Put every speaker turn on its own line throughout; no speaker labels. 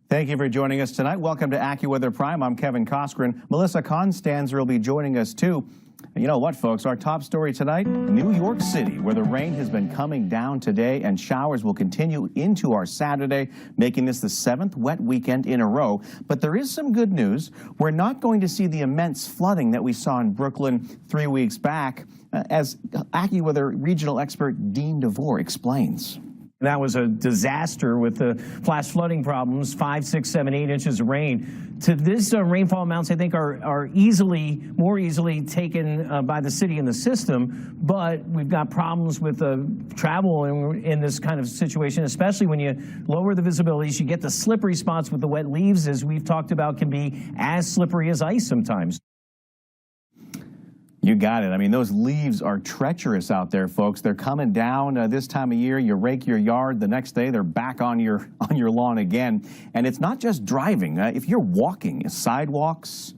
Thank you for joining us tonight. Welcome to Accuweather Prime. I'm Kevin Coskren. Melissa Constanzer will be joining us too. And you know what, folks? Our top story tonight, New York City, where the rain has been coming down today and showers will continue into our Saturday, making this the 7th wet weekend in a row. But there is some good news. We're not going to see the immense flooding that we saw in Brooklyn 3 weeks back, as Accuweather regional expert Dean DeVore explains.
That was a disaster with the flash flooding problems, 5, 6, 7, 8 inches of rain. To this rainfall amounts, I think, are more easily taken by the city and the system, but we've got problems with travel in this kind of situation, especially when you lower the visibilities. You get the slippery spots with the wet leaves, as we've talked about, can be as slippery as ice sometimes.
You got it. I mean, those leaves are treacherous out there, folks. They're coming down this time of year. You rake your yard, the next day they're back on your lawn again. And it's not just driving. If you're walking sidewalks,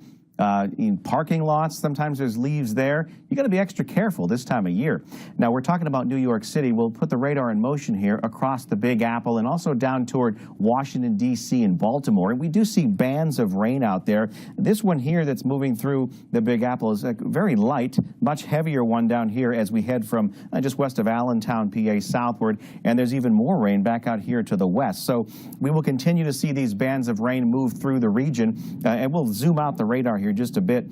in parking lots, sometimes there's leaves there. You got to be extra careful this time of year. Now, we're talking about New York City. We'll put the radar in motion here across the Big Apple and also down toward Washington, D.C. and Baltimore. And we do see bands of rain out there. This one here that's moving through the Big Apple is a very light, much heavier one down here as we head from just west of Allentown, PA, southward. And there's even more rain back out here to the west. So we will continue to see these bands of rain move through the region. And we'll zoom out the radar here just a bit.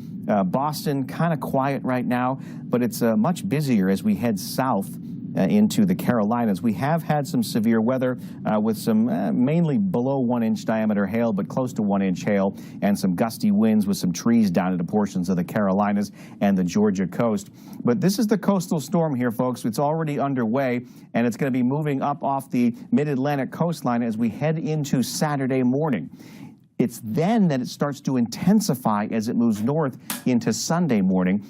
Boston, kind of quiet right now, but it's much busier as we head south into the Carolinas. We have had some severe weather with some mainly below 1-inch diameter hail, but close to 1-inch hail, and some gusty winds with some trees down into portions of the Carolinas and the Georgia coast. But this is the coastal storm here, folks. It's already underway, and it's going to be moving up off the mid-Atlantic coastline as we head into Saturday morning. It's then that it starts to intensify as it moves north into Sunday morning.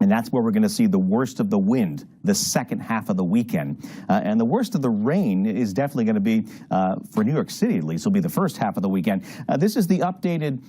And that's where we're going to see the worst of the wind the second half of the weekend. And the worst of the rain is definitely going to be, for New York City at least, will be the first half of the weekend. This is the updated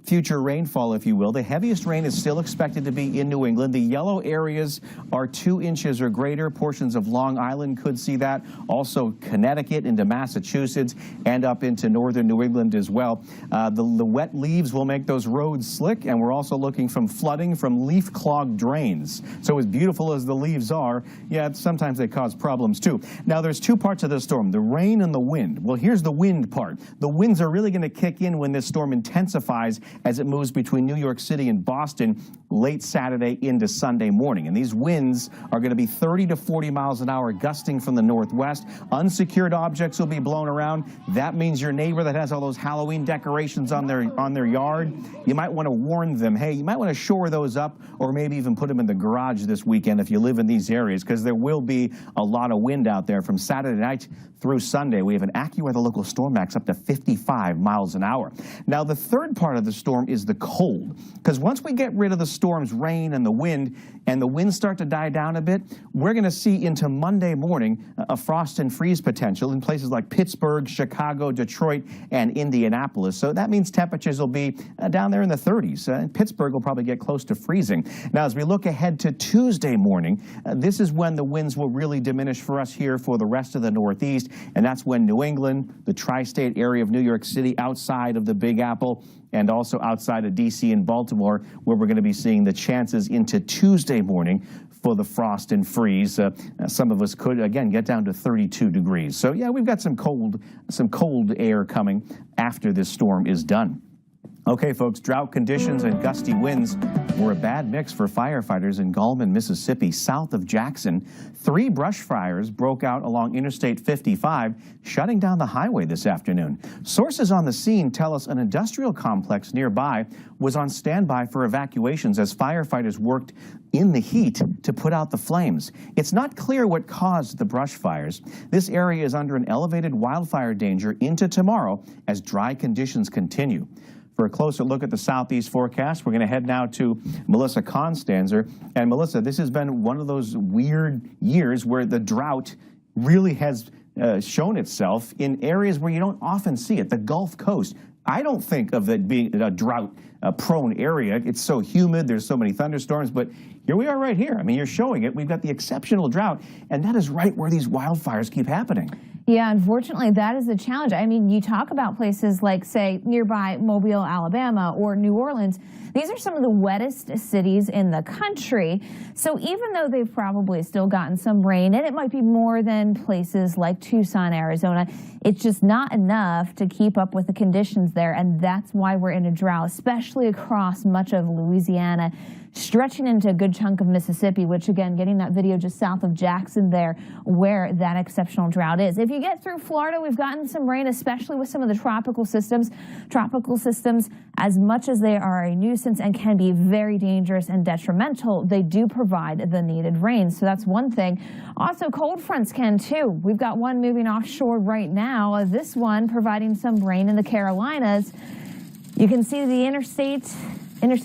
future rainfall, if you will. The heaviest rain is still expected to be in New England. The yellow areas are 2 inches or greater. Portions of Long Island could see that. Also Connecticut into Massachusetts and up into northern New England as well. The wet leaves will make those roads slick, and we're also looking from flooding from leaf-clogged drains. So as beautiful as the leaves are, yeah, sometimes they cause problems too. Now, there's two parts of the storm, the rain and the wind. Well, here's the wind part. The winds are really going to kick in when this storm intensifies as it moves between New York City and Boston late Saturday into Sunday morning. And these winds are going to be 30 to 40 miles an hour, gusting from the northwest. Unsecured objects will be blown around. That means your neighbor that has all those Halloween decorations on their yard, you might want to warn them, hey, you might want to shore those up, or maybe even put them in the garage this weekend if you live in these areas, because there will be a lot of wind out there from Saturday night through Sunday. We have an AccuWeather local storm max up to 55 miles an hour. Now, the third part of the storm is the cold, because once we get rid of the storm's rain and the winds start to die down a bit, we're going to see into Monday morning a frost and freeze potential in places like Pittsburgh, Chicago, Detroit, and Indianapolis. So that means temperatures will be down there in the 30s. Pittsburgh will probably get close to freezing. Now, as we look ahead to Tuesday morning, this is when the winds will really diminish for us here for the rest of the Northeast, and that's when New England, the tri-state area of New York City, outside of the Big Apple, and also outside of D.C. and Baltimore, where we're going to be seeing the chances into Tuesday morning for the frost and freeze. Some of us could, again, get down to 32 degrees. So, yeah, we've got some cold air coming after this storm is done. Okay, folks, drought conditions and gusty winds were a bad mix for firefighters in Gallman, Mississippi, south of Jackson. 3 brush fires broke out along Interstate 55, shutting down the highway this afternoon. Sources on the scene tell us an industrial complex nearby was on standby for evacuations as firefighters worked in the heat to put out the flames. It's not clear what caused the brush fires. This area is under an elevated wildfire danger into tomorrow as dry conditions continue. For a closer look at the southeast forecast, we're going to head now to Melissa Constanzer. And Melissa, this has been one of those weird years where the drought really has shown itself in areas where you don't often see it. The Gulf Coast, I don't think of it being a drought-prone area. It's so humid, there's so many thunderstorms, but here we are right here. I mean, you're showing it. We've got the exceptional drought, and that is right where these wildfires keep happening.
Yeah, unfortunately, that is the challenge. I mean, you talk about places like, say, nearby Mobile, Alabama, or New Orleans. These are some of the wettest cities in the country. So even though they've probably still gotten some rain, and it might be more than places like Tucson, Arizona, it's just not enough to keep up with the conditions there. And that's why we're in a drought, especially across much of Louisiana, stretching into a good chunk of Mississippi, which, again, getting that video just south of Jackson there, where that exceptional drought is. If you get through Florida, we've gotten some rain, especially with some of the tropical systems. Tropical systems, as much as they are a nuisance and can be very dangerous and detrimental, they do provide the needed rain. So that's one thing. Also, cold fronts can too. We've got one moving offshore right now. This one providing some rain in the Carolinas. You can see the Interstate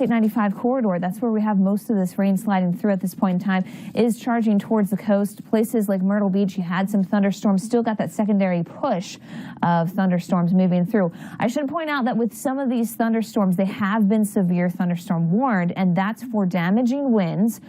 95 corridor, that's where we have most of this rain sliding through at this point in time, is charging towards the coast. Places like Myrtle Beach, you had some thunderstorms, still got that secondary push of thunderstorms moving through. I should point out that with some of these thunderstorms, they have been severe thunderstorm warned, and that's for damaging winds,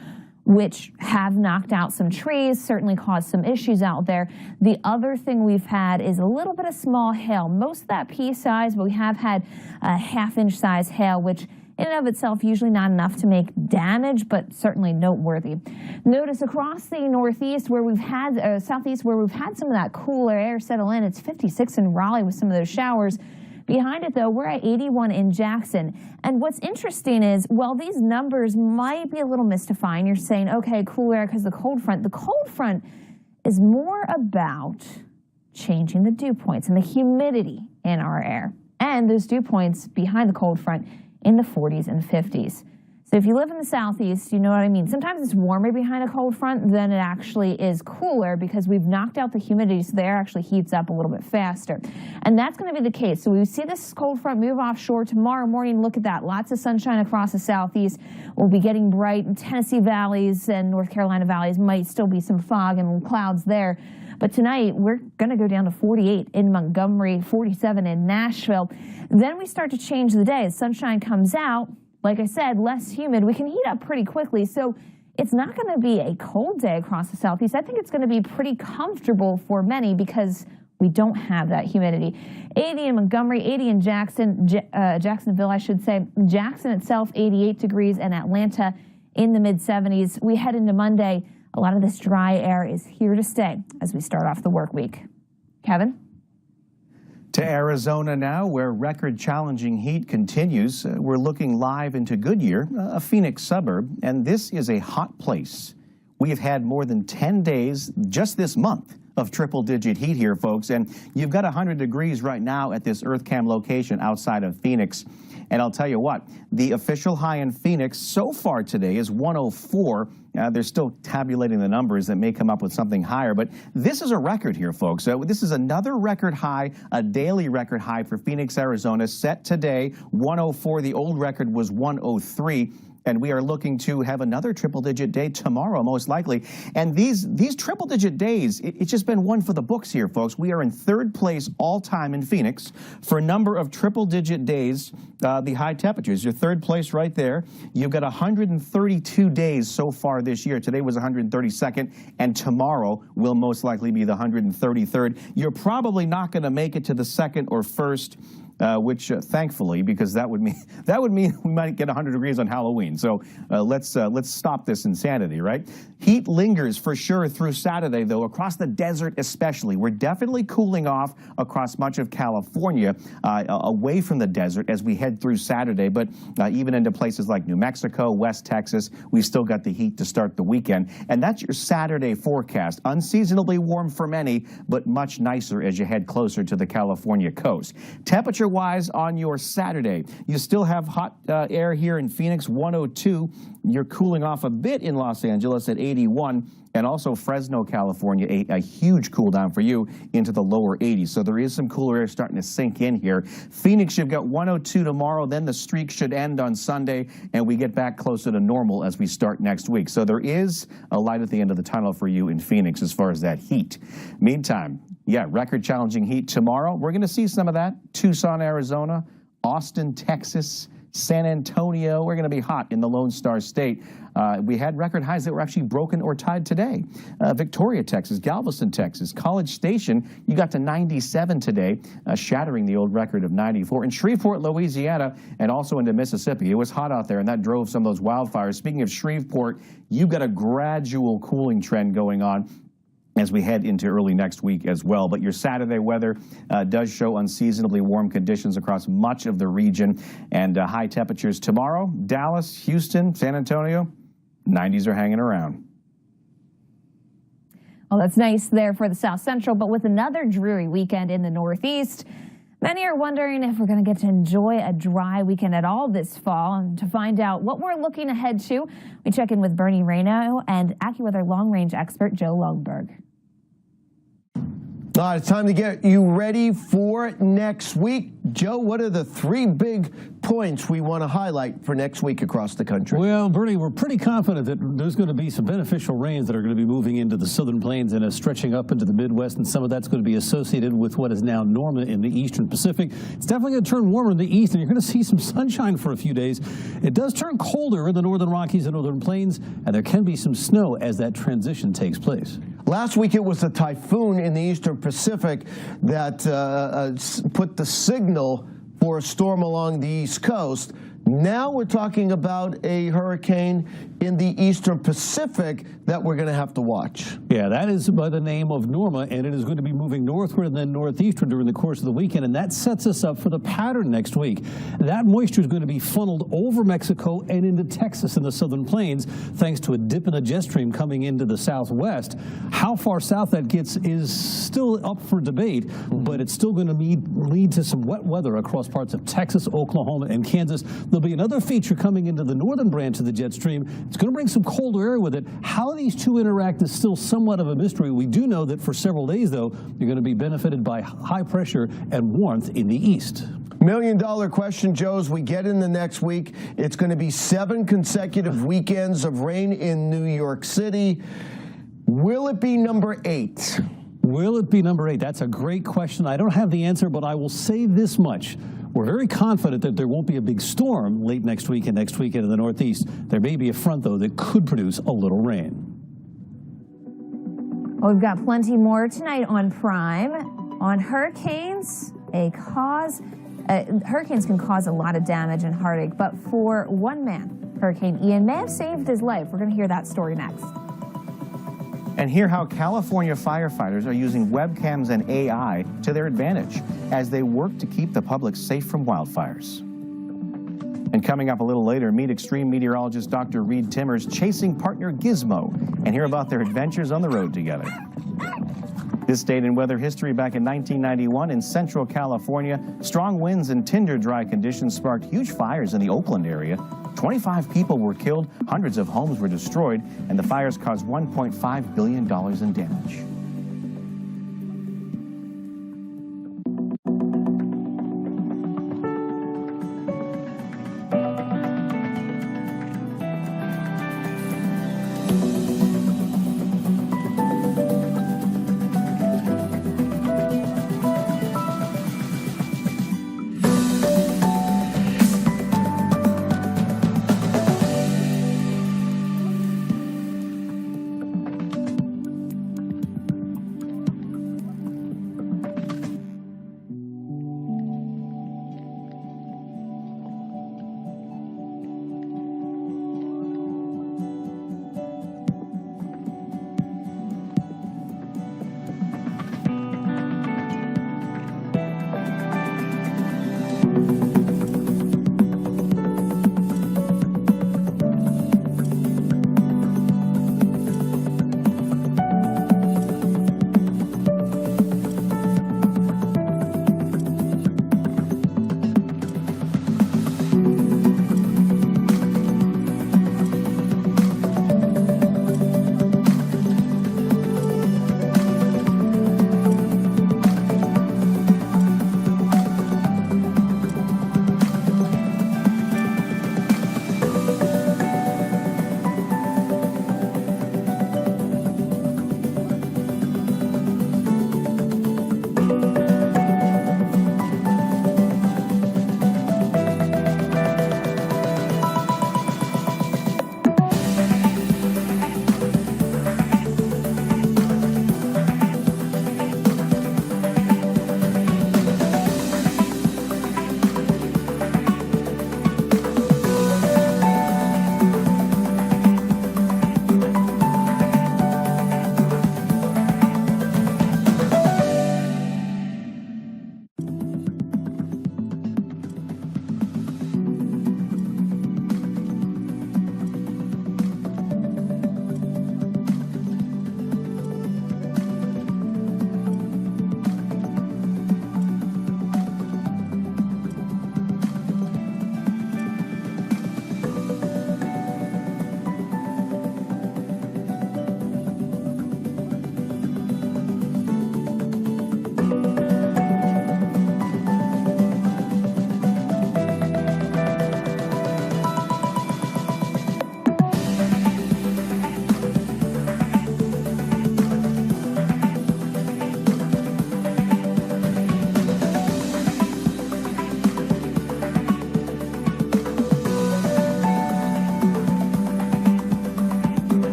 which have knocked out some trees, certainly caused some issues out there. The other thing we've had is a little bit of small hail, most of that pea size, but we have had a half-inch size hail, which in and of itself usually not enough to make damage, but certainly noteworthy. Notice across the northeast where we've had, southeast where we've had some of that cooler air settle in, it's 56 in Raleigh with some of those showers. Behind it, though, we're at 81 in Jackson. And what's interesting is, while these numbers might be a little mystifying, you're saying, okay, cool air because the cold front is more about changing the dew points and the humidity in our air. And those dew points behind the cold front in the 40s and 50s. So if you live in the southeast, you know what I mean. Sometimes it's warmer behind a cold front than it actually is cooler because we've knocked out the humidity, so the air actually heats up a little bit faster. And that's going to be the case. So we see this cold front move offshore tomorrow morning. Look at that. Lots of sunshine across the southeast. We'll be getting bright in Tennessee valleys and North Carolina valleys. Might still be some fog and clouds there. But tonight, we're going to go down to 48 in Montgomery, 47 in Nashville. Then we start to change the day. As sunshine comes out, like I said, less humid. We can heat up pretty quickly. So it's not going to be a cold day across the southeast. I think it's going to be pretty comfortable for many because we don't have that humidity. 80 in Montgomery, 80 in Jacksonville, I should say. Jackson itself, 88 degrees, and Atlanta in the mid-70s. We head into Monday. A lot of this dry air is here to stay as we start off the work week. Kevin?
To Arizona now, where record-challenging heat continues. We're looking live into Goodyear, a Phoenix suburb, and this is a hot place. We have had more than 10 days just this month of triple-digit heat here, folks, and you've got 100 degrees right now at this EarthCam location outside of Phoenix. And I'll tell you what, the official high in Phoenix so far today is 104. They're still tabulating the numbers that may come up with something higher, but this is a record here, folks. This is another record high, a daily record high for Phoenix, Arizona, set today, 104. The old record was 103. And we are looking to have another triple-digit day tomorrow, most likely. And these triple-digit days, it's just been one for the books here, folks. We are in third place all-time in Phoenix for a number of triple-digit days. The high temperatures, your third place right there. You've got 132 days so far this year. Today was 132nd, and tomorrow will most likely be the 133rd. You're probably not going to make it to the second or first. Which thankfully, because that would mean we might get 100 degrees on Halloween. So let's stop this insanity, right? Heat lingers for sure through Saturday, though, across the desert especially. We're definitely cooling off across much of California, away from the desert as we head through Saturday. But even into places like New Mexico, West Texas, we've still got the heat to start the weekend. And that's your Saturday forecast. Unseasonably warm for many, but much nicer as you head closer to the California coast. Temperature-wise on your Saturday, you still have hot air here in Phoenix, 102. You're cooling off a bit in Los Angeles at 81. And also Fresno, California, a huge cool down for you into the lower 80s. So there is some cooler air starting to sink in here. Phoenix, you've got 102 tomorrow. Then the streak should end on Sunday, and we get back closer to normal as we start next week. So there is a light at the end of the tunnel for you in Phoenix as far as that heat. Meantime, yeah, record-challenging heat tomorrow. We're going to see some of that. Tucson, Arizona, Austin, Texas, San Antonio. We're going to be hot in the Lone Star State. We had record highs that were actually broken or tied today. Victoria, Texas, Galveston, Texas, College Station, you got to 97 today, shattering the old record of 94. In Shreveport, Louisiana, and also into Mississippi, it was hot out there, and that drove some of those wildfires. Speaking of Shreveport, you've got a gradual cooling trend going on as we head into early next week as well. But your Saturday weather does show unseasonably warm conditions across much of the region, and high temperatures tomorrow. Dallas, Houston, San Antonio, 90s are hanging around.
Well, that's nice there for the South Central, but with another dreary weekend in the Northeast, many are wondering if we're going to get to enjoy a dry weekend at all this fall. And to find out what we're looking ahead to, we check in with Bernie Rayno and Accuweather long-range expert Joe Longberg.
All right, it's time to get you ready for next week. Joe, what are the 3 big points we want to highlight for next week across the country?
Well, Bernie, we're pretty confident that there's going to be some beneficial rains that are going to be moving into the southern plains and stretching up into the Midwest, and some of that's going to be associated with what is now Norma in the eastern Pacific. It's definitely going to turn warmer in the east, and you're going to see some sunshine for a few days. It does turn colder in the northern Rockies and northern plains, and there can be some snow as that transition takes place.
Last week it was a typhoon in the eastern Pacific that put the signal for a storm along the East Coast. Now we're talking about a hurricane in the eastern Pacific that we're going to have to watch.
Yeah, that is by the name of Norma, and it is going to be moving northward and then northeastward during the course of the weekend, and that sets us up for the pattern next week. That moisture is going to be funneled over Mexico and into Texas in the southern plains, thanks to a dip in the jet stream coming into the southwest. How far south that gets is still up for debate, but it's still going to lead to some wet weather across parts of Texas, Oklahoma, and Kansas. There'll be another feature coming into the northern branch of the jet stream. It's going to bring some colder air with it. How these two interact is still somewhat of a mystery. We do know that for several days, though, you're going to be benefited by high pressure and warmth in the east.
$1 million question, Joe, as we get in the next week. It's going to be 7 consecutive weekends of rain in New York City. Will it be number 8?
Will it be number 8? That's a great question. I don't have the answer, but I will say this much. We're very confident that there won't be a big storm late next week and next weekend in the Northeast. There may be a front, though, that could produce a little rain.
Well, we've got plenty more tonight on Prime. On hurricanes, hurricanes can cause a lot of damage and heartache, but for one man, Hurricane Ian may have saved his life. We're going to hear that story next.
And hear how California firefighters are using webcams and AI to their advantage as they work to keep the public safe from wildfires. And coming up a little later, meet extreme meteorologist Dr. Reed Timmers chasing partner Gizmo and hear about their adventures on the road together. This date in weather history back in 1991 in Central California, strong winds and tinder dry conditions sparked huge fires in the Oakland area. 25 people were killed, hundreds of homes were destroyed, and the fires caused $1.5 billion in damage.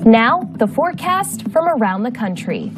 Now, the forecast from around the country.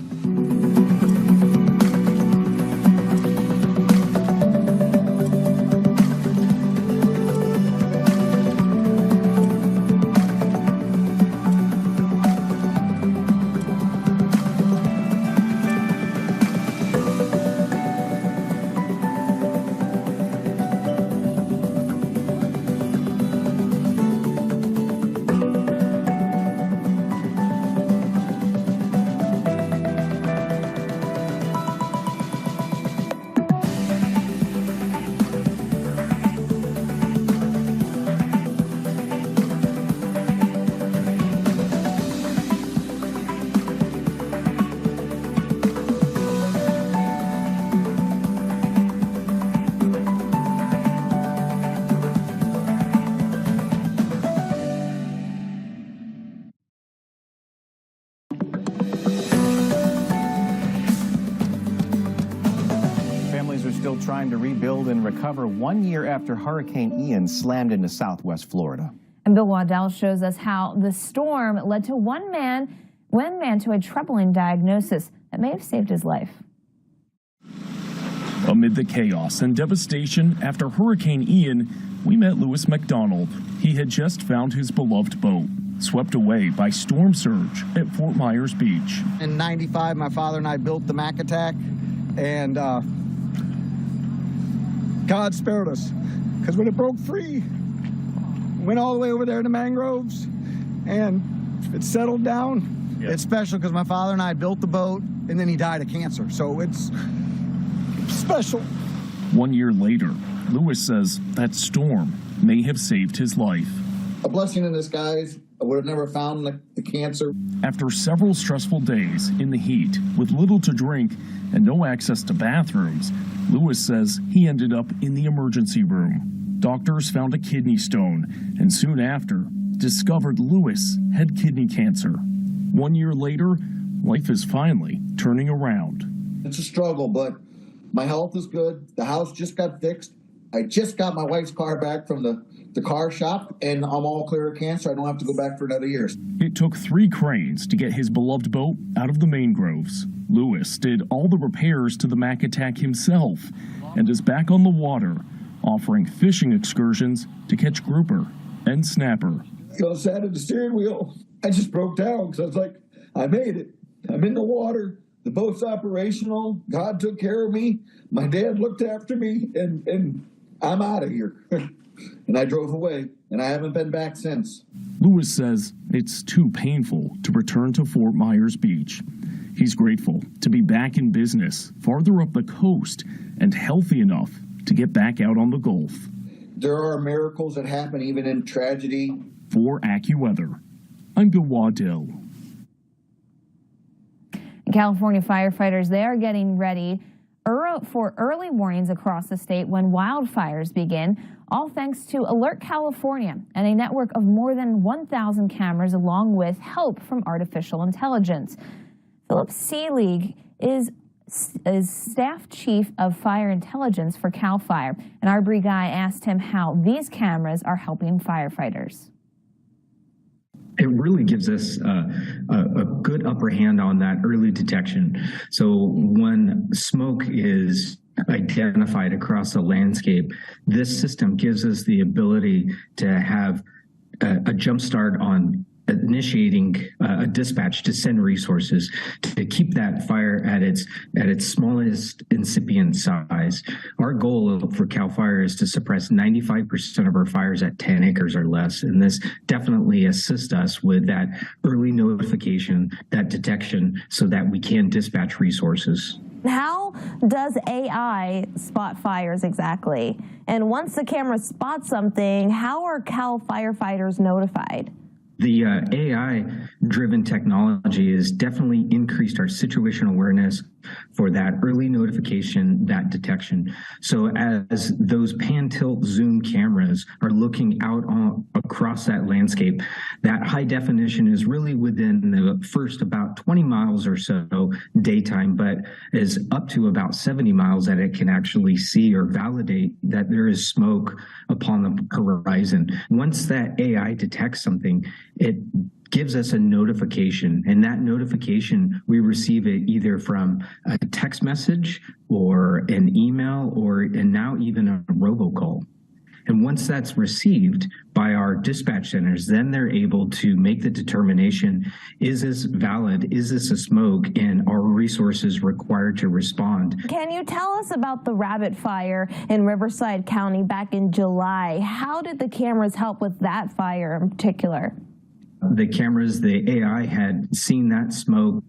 Families are still trying to rebuild and recover 1 year after Hurricane Ian slammed into southwest Florida.
And Bill Waddell shows us how the storm led to one man to a troubling diagnosis that may have saved his life.
Amid the chaos and devastation after Hurricane Ian, we met Lewis McDonald. He had just found his beloved boat, swept away by storm surge at Fort Myers Beach.
In '95, my father and I built the Mac Attack, and God spared us, because when it broke free, went all the way over there to the mangroves, and it settled down. Yep. It's special because my father and I built the boat, and then he died of cancer, so it's special.
1 year later, Lewis says that storm may have saved his life.
A blessing in disguise. I would have never found the cancer.
After several stressful days in the heat with little to drink and no access to bathrooms, Lewis says he ended up in the emergency room. Doctors found a kidney stone and soon after discovered Lewis had kidney cancer. 1 year later, life is finally turning around.
It's a struggle, but my health is good. The house just got fixed. I just got my wife's car back from the car shop, and I'm all clear of cancer. I don't have to go back for another year.
It took 3 cranes to get his beloved boat out of the mangroves. Lewis did all the repairs to the Mac Attack himself and is back on the water, offering fishing excursions to catch grouper and snapper.
I sat at the steering wheel. I just broke down because I was like, I made it. I'm in the water. The boat's operational. God took care of me. My dad looked after me, and I'm out of here. And I drove away, and I haven't been back since.
Lewis says it's too painful to return to Fort Myers Beach. He's grateful to be back in business farther up the coast and healthy enough to get back out on the Gulf.
There are miracles that happen even in tragedy.
For Accuweather, I'm Bill Waddell.
California firefighters, they are getting ready for early warnings across the state when wildfires begin, all thanks to Alert California and a network of more than 1,000 cameras along with help from artificial intelligence. Philip Seelig is Staff Chief of Fire Intelligence for CAL FIRE, and our Bree Guy asked him how these cameras are helping firefighters.
It really gives us a good upper hand on that early detection. So when smoke is identified across the landscape, this system gives us the ability to have a jump start on initiating a dispatch to send resources to keep that fire at its smallest incipient size. Our goal for CAL FIRE is to suppress 95% of our fires at 10 acres or less, and this definitely assists us with that early notification, that detection, so that we can dispatch resources.
How does AI spot fires exactly? And once the camera spots something, how are CAL firefighters notified?
The AI-driven technology has definitely increased our situational awareness for that early notification, that detection. So as those pan-tilt zoom cameras are looking out across that landscape, that high definition is really within the first about 20 miles or so daytime, but is up to about 70 miles that it can actually see or validate that there is smoke upon the horizon. Once that AI detects something, it gives us a notification, and that notification, we receive it either from a text message or an email and now even a robocall. And once that's received by our dispatch centers, then they're able to make the determination, is this valid? Is this a smoke? And are resources required to respond?
Can you tell us about the rabbit fire in Riverside County back in July? How did the cameras help with that fire in particular?
The cameras, the AI had seen that smoke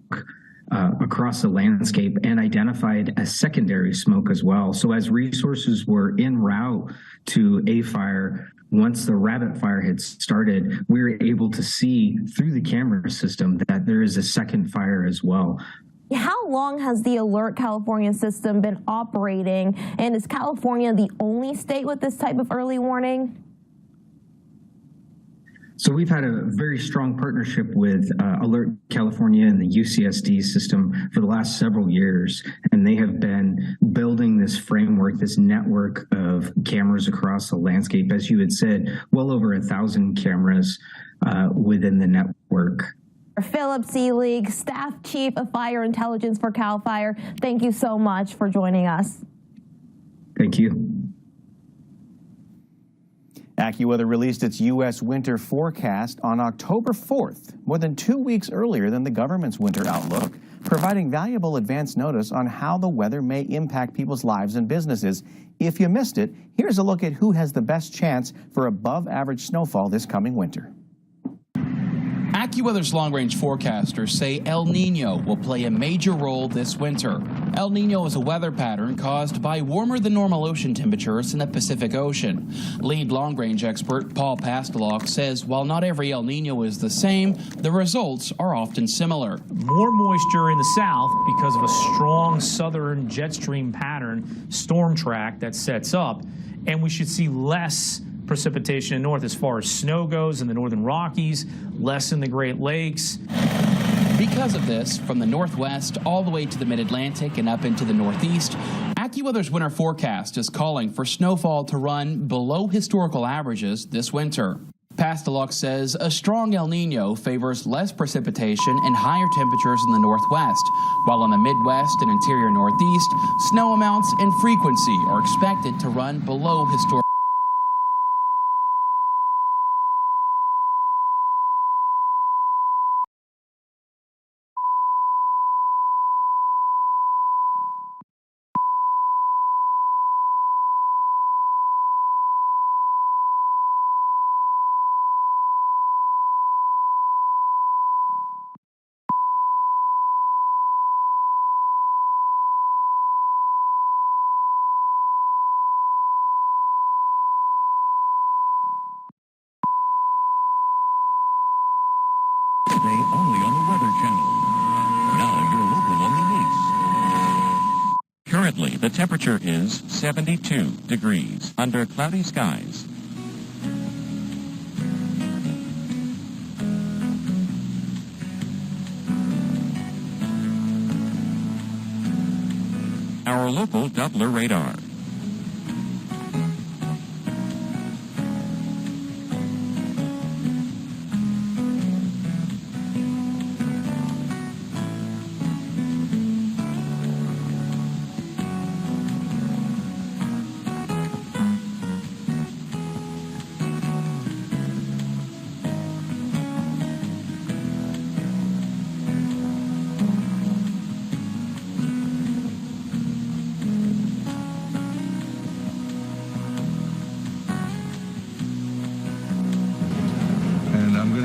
across the landscape and identified a secondary smoke as well. So as resources were en route to a fire, once the rabbit fire had started, we were able to see through the camera system that there is a second fire as well.
How long has the Alert California system been operating, and is California the only state with this type of early warning?
So we've had a very strong partnership with Alert California and the UCSD system for the last several years, and they have been building this framework, this network of cameras across the landscape. As you had said, well over 1,000 cameras within the network.
Philip Seelig, Staff Chief of Fire Intelligence for CAL FIRE, thank you so much for joining us.
Thank you.
Accuweather released its U.S. winter forecast on October 4th, more than 2 weeks earlier than the government's winter outlook, providing valuable advance notice on how the weather may impact people's lives and businesses. If you missed it, here's a look at who has the best chance for above-average snowfall this coming winter.
Accuweather's long-range forecasters say El Niño will play a major role this winter. El Niño is a weather pattern caused by warmer-than-normal ocean temperatures in the Pacific Ocean. Lead long-range expert Paul Pastelok says while not every El Niño is the same, the results are often similar.
More moisture in the south because of a strong southern jet stream pattern storm track that sets up, and we should see less precipitation in north as far as snow goes in the northern Rockies, less in the Great Lakes.
Because of this, from the northwest all the way to the mid-Atlantic and up into the northeast, Accuweather's winter forecast is calling for snowfall to run below historical averages this winter. Pastelok says a strong El Niño favors less precipitation and higher temperatures in the northwest, while in the Midwest and interior northeast, snow amounts and frequency are expected to run below historical.
Only on the Weather Channel. Now your local on the east. Currently, the temperature is 72 degrees under cloudy skies. Our local Doppler radar.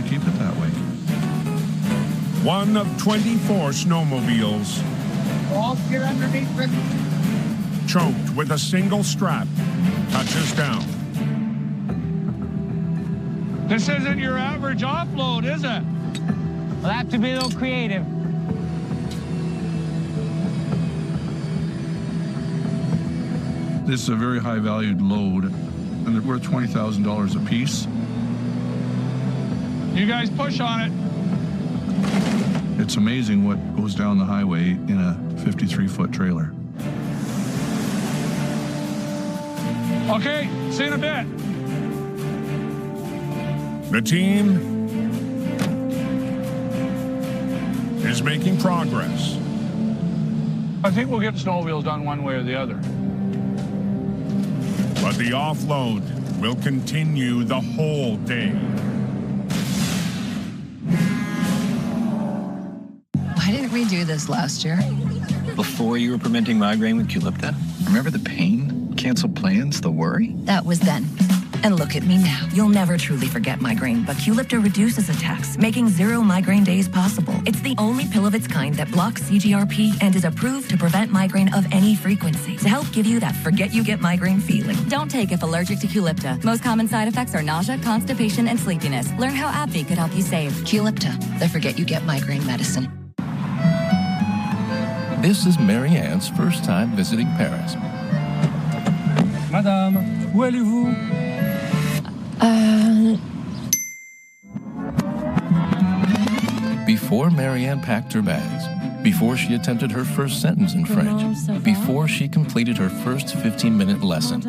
Keep it that way. One of 24 snowmobiles
All get underneath it.
choked with a single strap touches down.
This isn't your average offload, is it? We'll have to be a little creative.
This is a very high valued load, and they're worth $20,000 a piece.
You guys push on it.
It's amazing what goes down the highway in a 53-foot trailer.
Okay, see you in a bit.
The team is making progress.
I think we'll get snowmobiles done one way or the other.
But the offload will continue the whole day.
Why didn't we do this last year?
Before you were preventing migraine with Qulipta? Remember the pain, cancel plans, the worry?
That was then. And look at me now. You'll never truly forget migraine, but Qulipta reduces attacks, making 0 migraine days possible. It's the only pill of its kind that blocks CGRP and is approved to prevent migraine of any frequency, to help give you that forget you get migraine feeling.
Don't take if allergic to Qulipta. Most common side effects are nausea, constipation, and sleepiness. Learn how AbbVie could help you save.
Qulipta, the forget you get migraine medicine.
This is Marianne's first time visiting Paris.
Madame, où allez-vous?
Before Marianne packed her bags, before she attempted her first sentence in French, before she completed her first 15-minute lesson,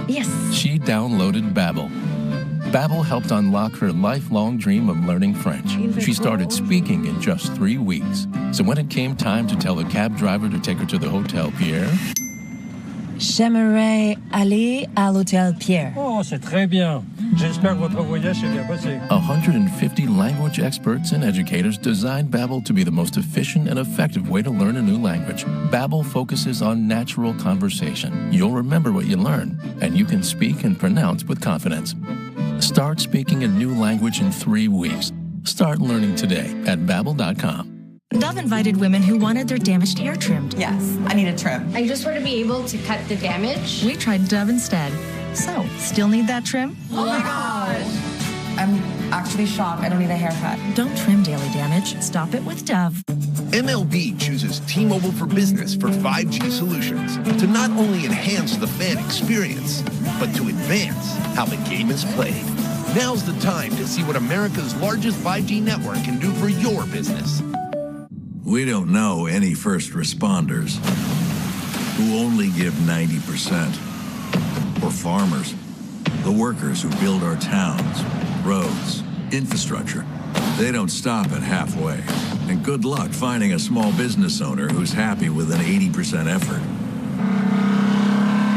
Yes.
she downloaded Babbel. Babbel helped unlock her lifelong dream of learning French. She started speaking in just 3 weeks. So when it came time to tell the cab driver to take her to the Hotel Pierre,
J'aimerais aller à l'Hôtel Pierre.
Oh, c'est très bien. J'espère que votre voyage s'est bien passé.
150 language experts and educators designed Babbel to be the most efficient and effective way to learn a new language. Babbel focuses on natural conversation. You'll remember what you learn, and you can speak and pronounce with confidence. Start speaking a new language in 3 weeks. Start learning today at Babbel.com.
Dove invited women who wanted their damaged hair trimmed.
Yes, I need a trim.
I just want to be able to cut the damage.
We tried Dove instead. So, still need that trim?
Oh my gosh! I'm actually shocked. I don't need a haircut.
Don't trim daily damage. Stop it with Dove.
MLB chooses T-Mobile for Business for 5G solutions to not only enhance the fan experience, but to advance how the game is played. Now's the time to see what America's largest 5G network can do for your business.
We don't know any first responders who only give 90%. Or farmers, the workers who build our towns, roads, infrastructure. They don't stop at halfway. And good luck finding a small business owner who's happy with an 80% effort.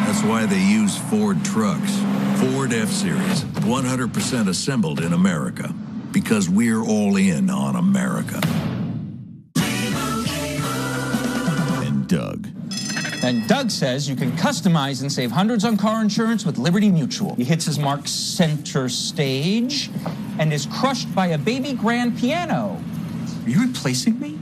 That's why they use Ford trucks. Ford F-Series, 100% assembled in America. Because we're all in on America.
Doug.
And Doug says you can customize and save hundreds on car insurance with Liberty Mutual. He hits his mark center stage and is crushed by a baby grand piano.
Are you replacing me?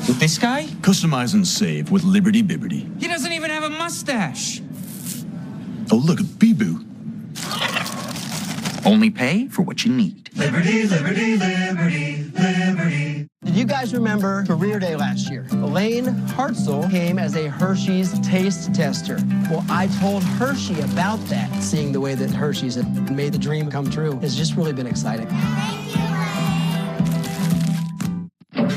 With this guy?
Customize and save with Liberty Bibbity.
He doesn't even have a mustache.
Oh, look, a bee-boo.
Only pay for what you need.
Liberty, liberty, liberty, liberty.
Did you guys remember Career Day last year? Elaine Hartzell came as a Hershey's taste tester. Well, I told Hershey about that. Seeing the way that Hershey's had made the dream come true has just really been exciting.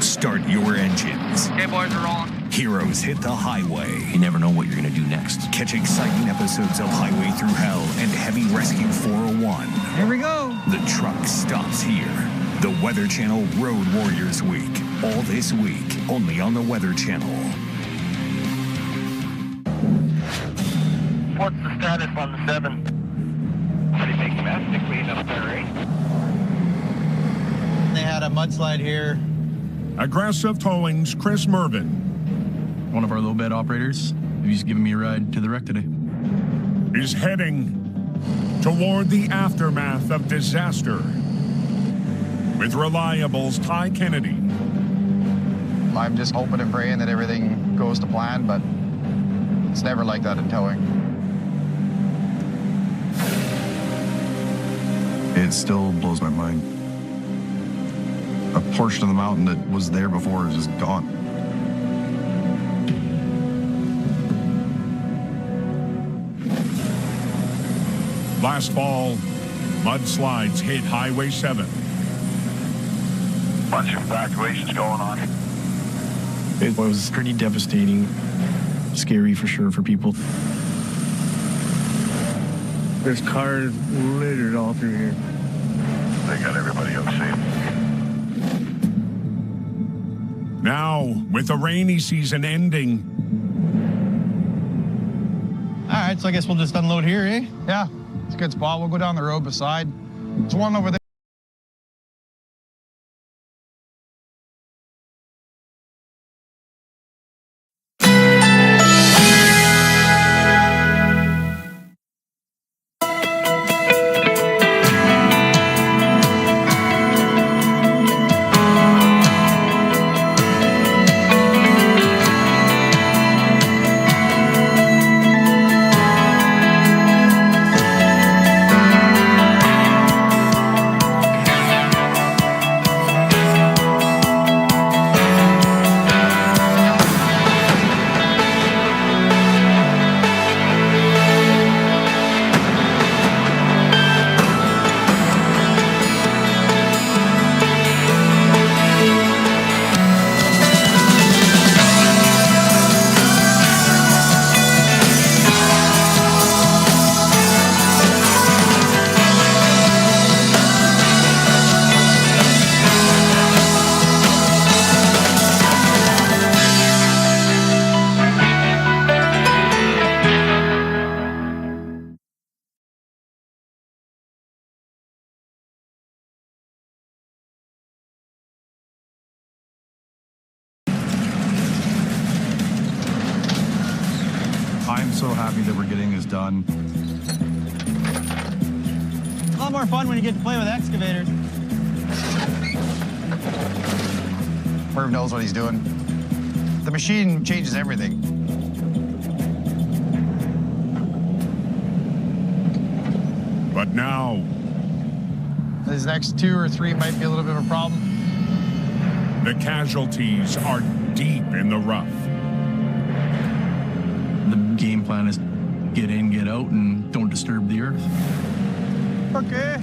Start your engines.
Okay, boys, we're rolling.
Heroes hit the highway.
You never know what you're going to do next.
Catch exciting episodes of Highway Through Hell and Heavy Rescue 401.
Here we go.
The truck stops here. The Weather Channel Road Warriors Week. All this week, only on the Weather Channel.
What's the status on the 7? Pretty big mess to clean up there, right?
They had a mudslide here.
Aggressive Towing's Chris Mervin.
One of our low bed operators, who's giving me a ride to the wreck today,
is heading toward the aftermath of disaster with Reliable's Ty Kennedy.
I'm just hoping and praying that everything goes to plan, but it's never like that in towing.
It still blows my mind. A portion of the mountain that was there before is just gone.
Last fall, mudslides hit Highway 7.
Bunch of evacuations going on.
It was pretty devastating, scary for sure for people. There's cars littered all through here.
They got everybody up safe.
Now, with the rainy season ending.
All right, so I guess we'll just unload here, eh? Yeah, it's a good spot. We'll go down the road beside. There's one over there.
I'm so happy that we're getting this done.
A lot more fun when you get to play with excavators.
Merv knows what he's doing. The machine changes everything.
But now,
These next 2 or 3 might be a little bit of a problem.
the casualties are deep in the rough.
The game plan is get in, get out, and don't disturb the earth.
Okay.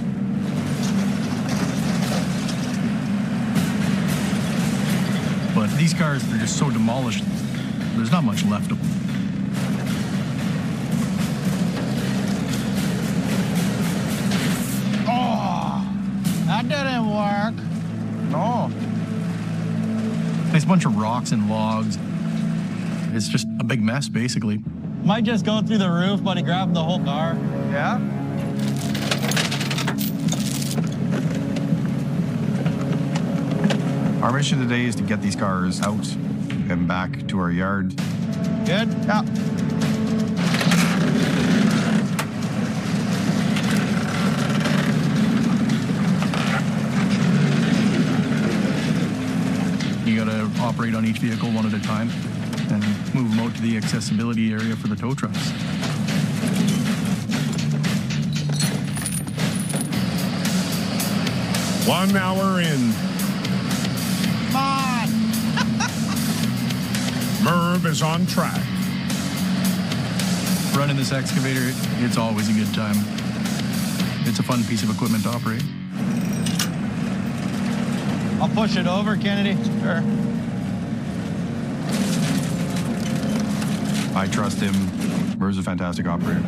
But these cars are just so demolished, there's not much left of them.
Oh, that didn't work.
No.
There's a bunch of rocks and logs. It's just a big mess, basically.
Might just go through the roof, but he grabbed the whole car.
Yeah? Our mission today is to get these cars out and back to our yard.
Good?
Yeah.
You gotta operate on each vehicle one at a time and move them out to the accessibility area for the tow trucks.
One hour in.
Come on!
Merv is on track.
Running this excavator, it's always a good time. It's a fun piece of equipment to operate.
I'll push it over, Kennedy. Sure.
I trust him. Merv's a fantastic operator.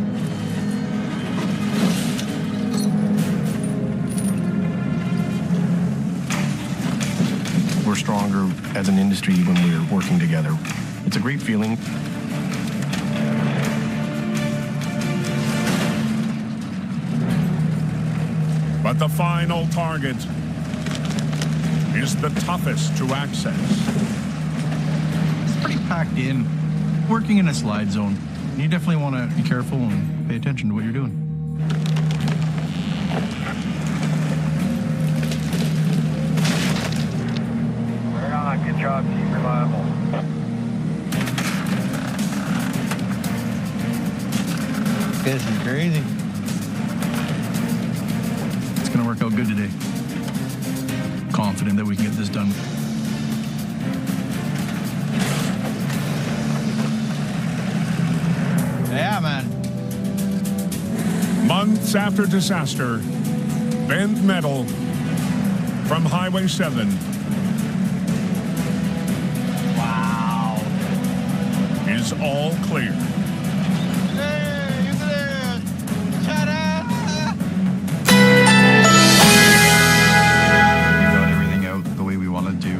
We're stronger as an industry when we're working together. It's a great feeling.
But the final target is the toughest to access.
It's pretty packed in. Working in a slide zone. You definitely want to be careful and pay attention to what you're doing.
Right on. Good job, Team Reliable.
This is crazy.
It's going to work out good today. Confident that we can get this done.
Yeah, man.
Months after disaster, bent metal from Highway 7.
Wow.
Is all clear.
We got everything out the way we wanted to.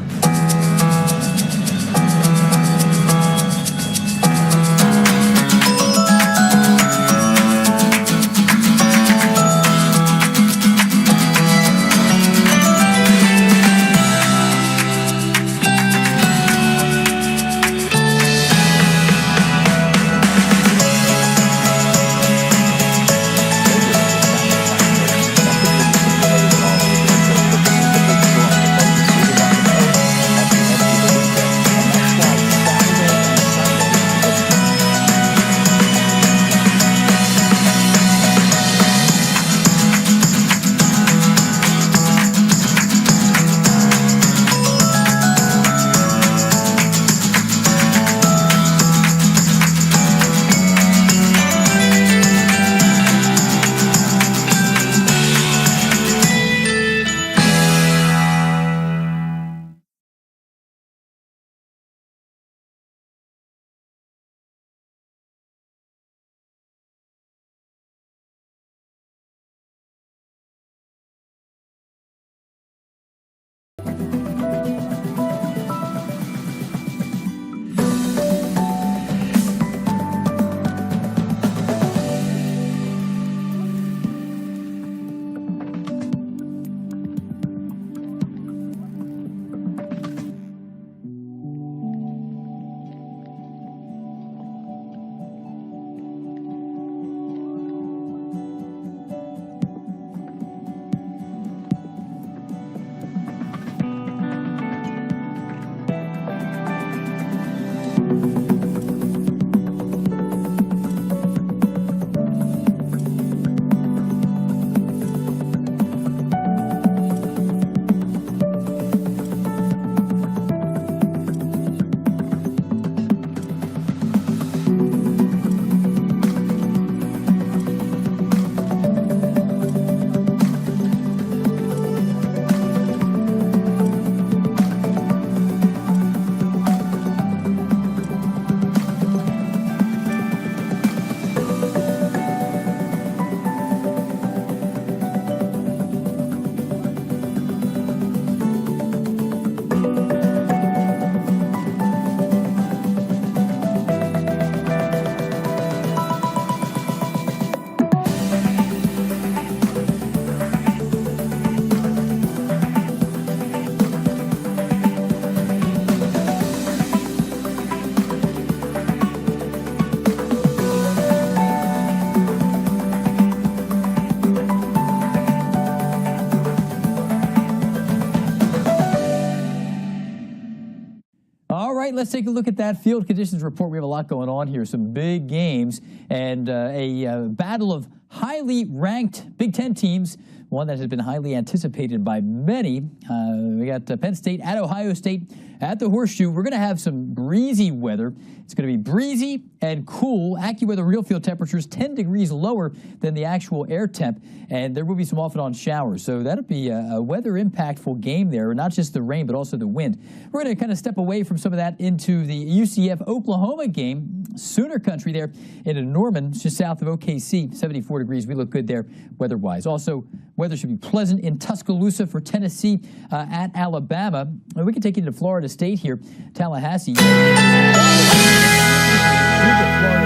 All right, let's take a look at that field conditions report. We have a lot going on here, some big games, and a battle of highly ranked Big Ten teams, one that has been highly anticipated by many. We got Penn State at Ohio State at the Horseshoe. We're going to have some breezy weather. It's going to be breezy and cool. Accuweather real field temperatures 10 degrees lower than the actual air temp, and there will be some off-and-on showers. So that'll be a weather-impactful game there, not just the rain, but also the wind. We're going to kind of step away from some of that into the UCF-Oklahoma game. Sooner country there in Norman, just south of OKC, 74 degrees. We look good there weather-wise. Also, weather should be pleasant in Tuscaloosa for Tennessee at Alabama. And we can take you to Florida State here, Tallahassee. Florida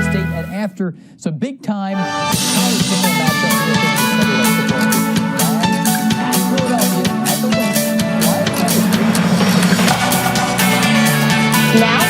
State, and after some big-time college football matchups,
Now